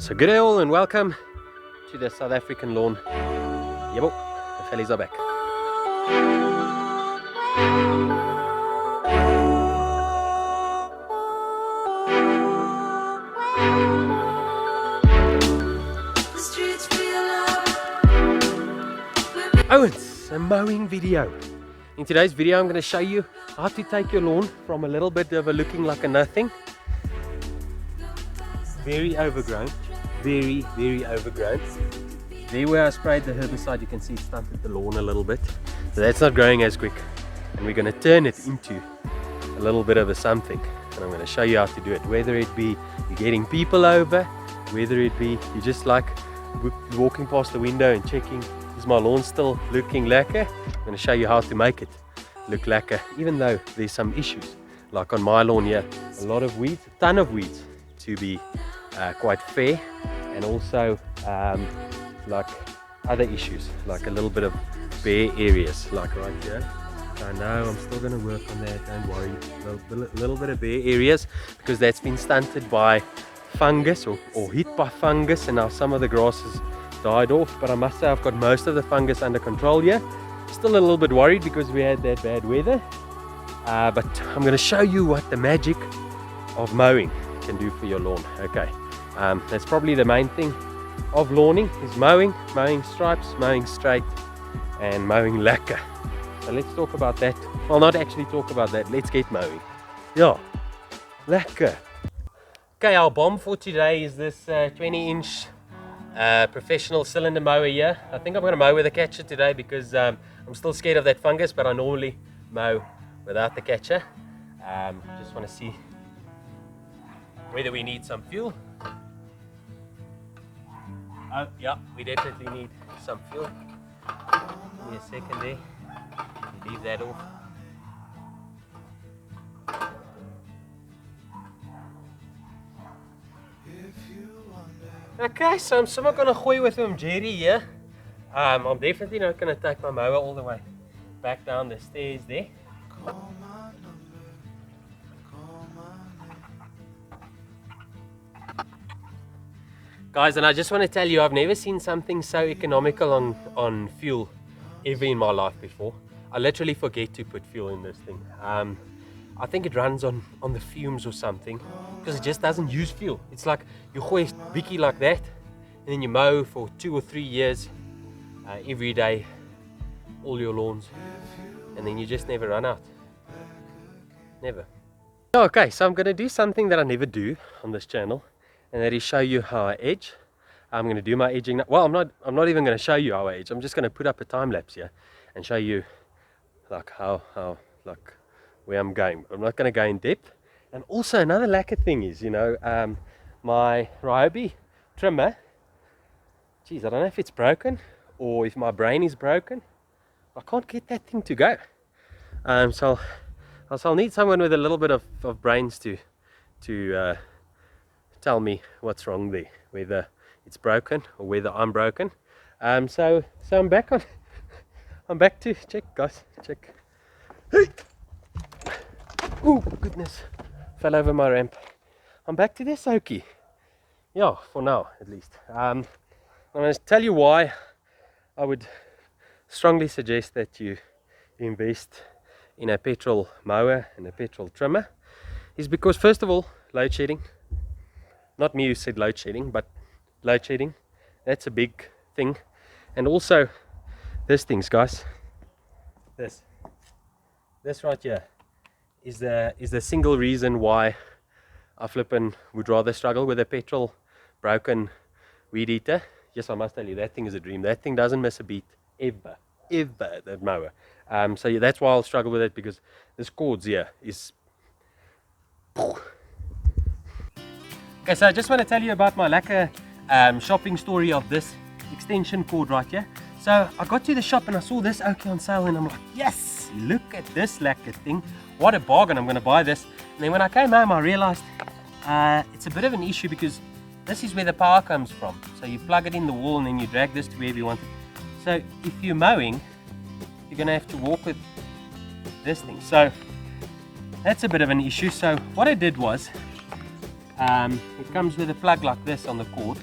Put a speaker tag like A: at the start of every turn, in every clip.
A: So good day all and welcome to the South African lawn. Yebo, the fellies are back. Oh, it's a mowing video. In today's video I'm going to show you how to take your lawn from a little bit of a looking like a nothing, very overgrown, very overgrown. There where I sprayed the herbicide, you can see it stunted the lawn a little bit, so that's not growing as quick, and we're going to turn it into a little bit of a something, and I'm going to show you how to do it, whether it be you're getting people over, whether it be you just like walking past the window and checking, is my lawn still looking lacquer? I'm going to show you how to make it look lacquer, even though there's some issues, like on my lawn here, a lot of weeds, a ton of weeds to be quite fair, and also like other issues, like a little bit of bare areas, like right here. I know I'm still going to work on that, don't worry. A little bit of bare areas, because that's been stunted by fungus or hit by fungus, and now some of the grasses died off, but I must say I've got most of the fungus under control here. Still a little bit worried because we had that bad weather, but I'm going to show you what the magic of mowing can do for your lawn. Okay, that's probably the main thing of lawning, is mowing stripes, mowing straight, and mowing lacquer. So let's talk about that. Well, not actually talk about that, let's get mowing. Yeah, lacquer. Okay, our bomb for today is this 20-inch professional cylinder mower here. I think I'm going to mow with a catcher today because I'm still scared of that fungus, but I normally mow without the catcher. Just want to see whether we need some fuel. Oh yeah, we definitely need some fuel. Give me a second there. Leave that off. Okay, so I'm somewhat gonna gooi with him Jerry here. I'm definitely not gonna take my mower all the way back down the stairs there. Guys, and I just want to tell you, I've never seen something so economical on fuel ever in my life before. I literally forget to put fuel in this thing. I think it runs on the fumes or something, because it just doesn't use fuel. It's like you gooi Vicky like that, and then you mow for 2 or 3 years every day, all your lawns, and then you just never run out. Never. Okay, so I'm going to do something that I never do on this channel, and that is show you how I edge. I'm going to do my edging now. Well, I'm not even going to show you how I edge. I'm just going to put up a time lapse here and show you like how like where I'm going. I'm not going to go in depth. And also another lacquer thing is, you know, my Ryobi trimmer, geez, I don't know if it's broken or if my brain is broken. I can't get that thing to go. So I'll need someone with a little bit of brains to tell me what's wrong there, whether it's broken or whether I'm broken. So I'm back on. I'm back to check, guys. Check. Oh goodness, fell over my ramp. I'm back to this Oki. Yeah, for now at least. I'm going to tell you why I would strongly suggest that you invest in a petrol mower and a petrol trimmer. Is because, first of all, load shedding. Not me who said load shedding, but load shedding, that's a big thing. And also this things, guys, this right here is the single reason why I would rather struggle with a petrol broken weed eater. Yes, I must tell you, that thing is a dream. That thing doesn't miss a beat ever, that mower. So yeah, that's why I'll struggle with it, because this cords here is. Okay, so I just want to tell you about my lacquer shopping story of this extension cord right here. So I got to the shop and I saw this Oki on sale, and I'm like, yes, look at this lacquer thing, what a bargain, I'm going to buy this. And then when I came home, I realized it's a bit of an issue, because this is where the power comes from. So you plug it in the wall and then you drag this to wherever you want it. So if you're mowing, you're going to have to walk with this thing. So that's a bit of an issue. So what I did was, it comes with a plug like this on the cord.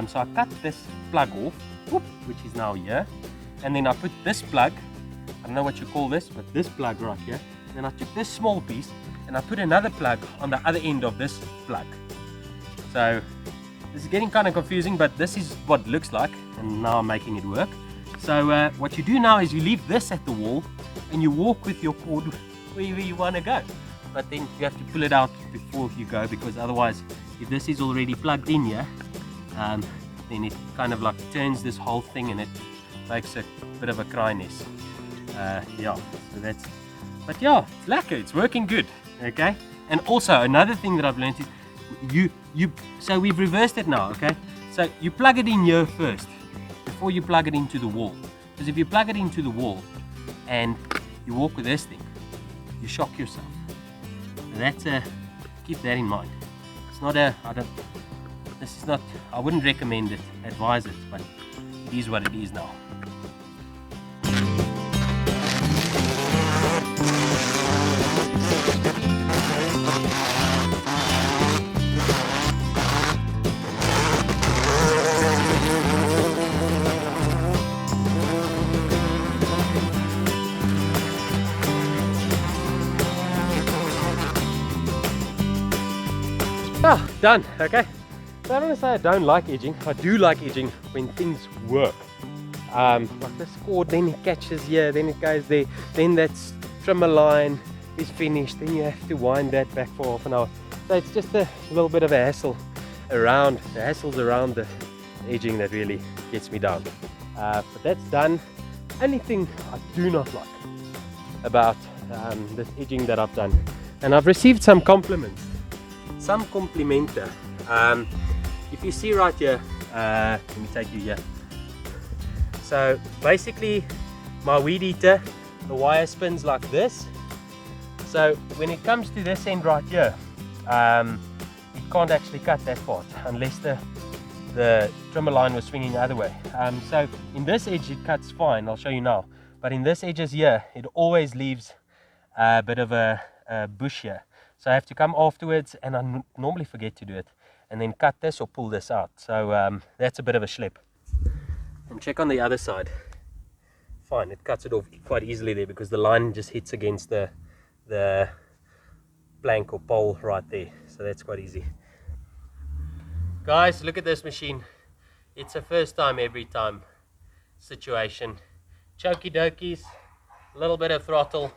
A: So I cut this plug off, whoop, which is now here, and then I put this plug, I don't know what you call this, but this plug right here. Then I took this small piece and I put another plug on the other end of this plug. So this is getting kind of confusing, but this is what it looks like, and now I'm making it work. So what you do now is you leave this at the wall and you walk with your cord wherever you want to go. But then you have to pull it out before you go, because otherwise, if this is already plugged in here, then it kind of like turns this whole thing and it makes a bit of a criness. Yeah, so that's, but yeah, it's lacquer, it's working good, okay? And also another thing that I've learned is so we've reversed it now, okay? So you plug it in here first before you plug it into the wall, because if you plug it into the wall and you walk with this thing, you shock yourself. That's keep that in mind. It's not this is not, I wouldn't recommend it, advise it, but it is what it is now. Ah, done, okay. So I don't want to say I don't like edging. I do like edging when things work. Like this cord, then it catches here, then it goes there, then that trimmer line is finished, then you have to wind that back for half an hour. So it's just a little bit of a hassle around, the hassles around the edging that really gets me down. But that's done. Only thing I do not like about this edging that I've done, and I've received some compliments. Some complimenter. If you see right here, let me take you here. So basically my weed eater, the wire spins like this. So when it comes to this end right here, it can't actually cut that part unless the trimmer line was swinging the other way. So in this edge it cuts fine, I'll show you now. But in this edges here, it always leaves a bit of a bush here. So I have to come afterwards, and I normally forget to do it, and then cut this or pull this out. So that's a bit of a schlep. And check on the other side. Fine, it cuts it off quite easily there because the line just hits against the plank or pole right there. So that's quite easy. Guys, look at this machine. It's a first time every time situation. Chokey dokies, a little bit of throttle.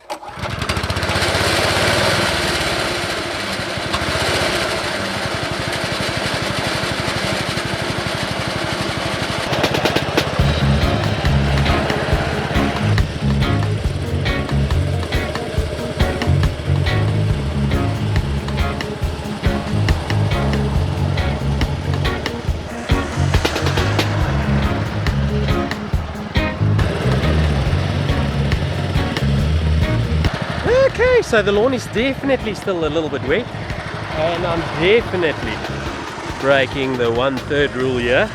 A: Okay, so the lawn is definitely still a little bit wet, and I'm definitely breaking the 1/3 rule here.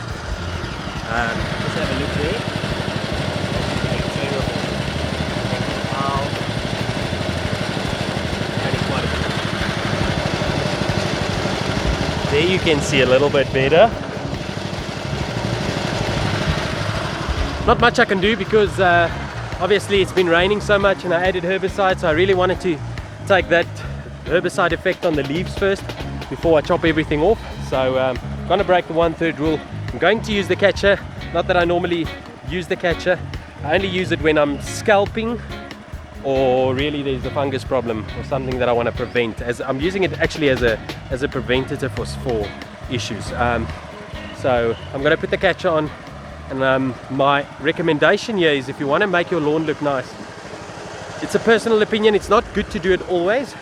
A: Let's have a look there. There you can see a little bit better. Not much I can do because obviously it's been raining so much and I added herbicide, so I really wanted to take that herbicide effect on the leaves first before I chop everything off. So I'm going to break the 1/3 rule. I'm going to use the catcher. Not that I normally use the catcher. I only use it when I'm scalping or really there's a fungus problem or something that I want to prevent. As I'm using it actually as a preventative for issues. So I'm going to put the catcher on. And my recommendation here is if you want to make your lawn look nice, it's a personal opinion, it's not good to do it always,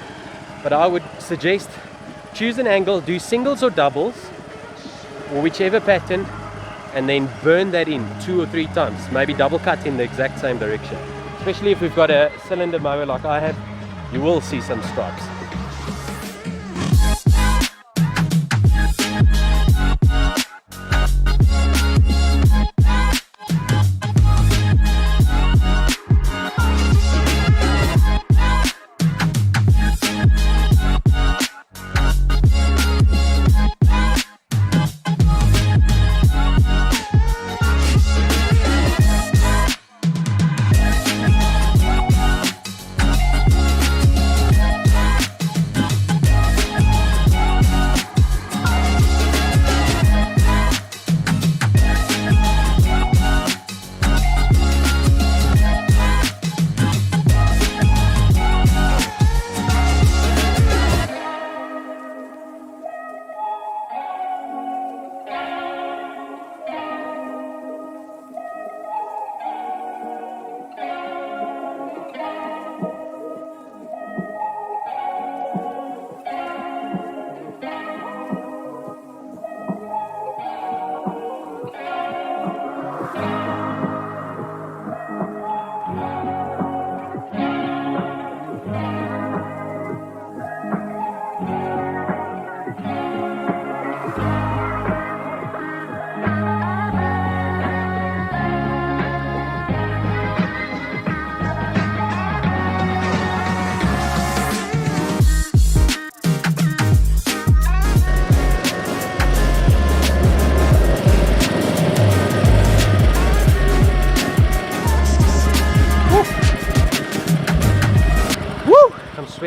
A: but I would suggest choose an angle, do singles or doubles, or whichever pattern, and then burn that in 2 or 3 times, maybe double cut in the exact same direction. Especially if we've got a cylinder mower like I have, you will see some stripes.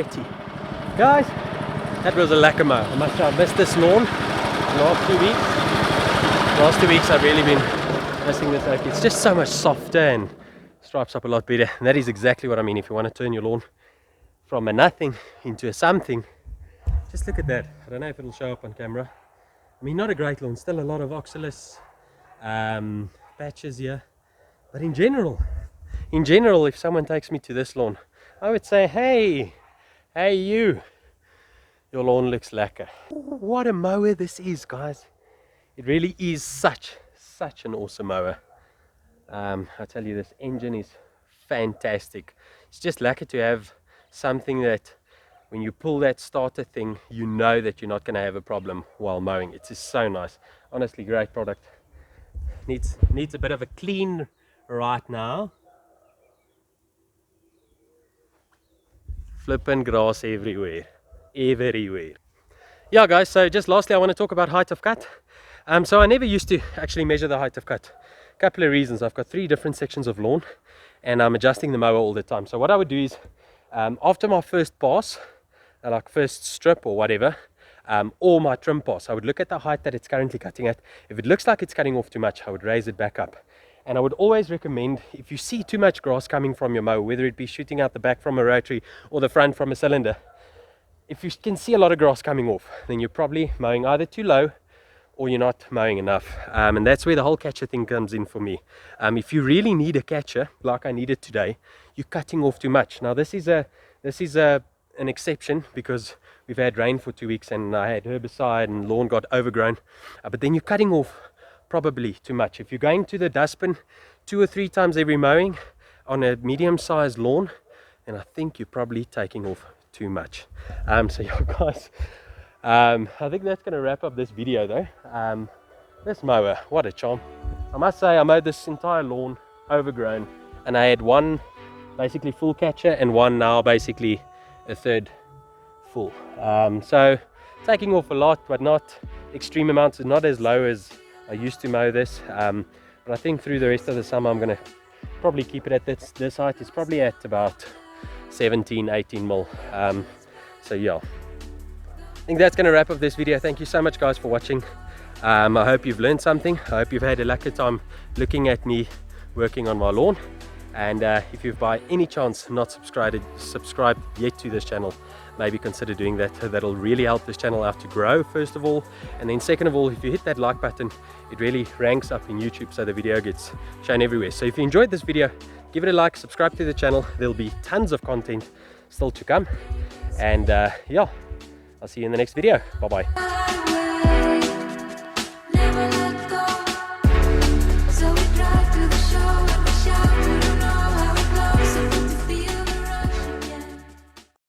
A: sweaty. Guys, that was a lekker mow. I must say I missed this lawn the last 2 weeks. The last 2 weeks I've really been missing this oak. It's just so much softer and stripes up a lot better. And that is exactly what I mean. If you want to turn your lawn from a nothing into a something, just look at that. I don't know if it'll show up on camera. I mean, not a great lawn, still a lot of oxalis patches here. But in general, if someone takes me to this lawn, I would say, hey you, your lawn looks lekker. What a mower this is, guys. It really is such an awesome mower. I tell you, this engine is fantastic. It's just lekker to have something that when you pull that starter thing, you know that you're not going to have a problem while mowing. It's just so nice. Honestly, great product. Needs a bit of a clean right now. Flipping grass everywhere. Yeah, guys, so just lastly I want to talk about height of cut. So I never used to actually measure the height of cut. A couple of reasons. I've got 3 different sections of lawn and I'm adjusting the mower all the time. So what I would do is after my first pass, like first strip or whatever, or my trim pass, I would look at the height that it's currently cutting at. If it looks like it's cutting off too much, I would raise it back up. And I would always recommend, if you see too much grass coming from your mower, whether it be shooting out the back from a rotary or the front from a cylinder, if you can see a lot of grass coming off, then you're probably mowing either too low or you're not mowing enough. And that's where the whole catcher thing comes in for me. If you really need a catcher, like I needed today, you're cutting off too much. Now this is an exception because we've had rain for 2 weeks and I had herbicide and lawn got overgrown. But then you're cutting off probably too much. If you're going to the dustbin 2 or 3 times every mowing on a medium-sized lawn, then I think you're probably taking off too much. So yeah, guys, I think that's going to wrap up this video though. This mower, what a charm. I must say I mowed this entire lawn overgrown and I had one basically full catcher and one now basically a third full. So taking off a lot, but not extreme amounts. It's not as low as I used to mow this, but I think through the rest of the summer I'm going to probably keep it at this height. It's probably at about 17-18 mil. So yeah, I think that's going to wrap up this video. Thank you so much, guys, for watching. I hope you've learned something. I hope you've had a lekker time looking at me working on my lawn. And if you've by any chance not subscribed yet to this channel, maybe consider doing that. That'll really help this channel out to grow, first of all, and then second of all, if you hit that like button, it really ranks up in YouTube so the video gets shown everywhere. So if you enjoyed this video, give it a like, subscribe to the channel. There'll be tons of content still to come, and yeah, I'll see you in the next video. Bye bye.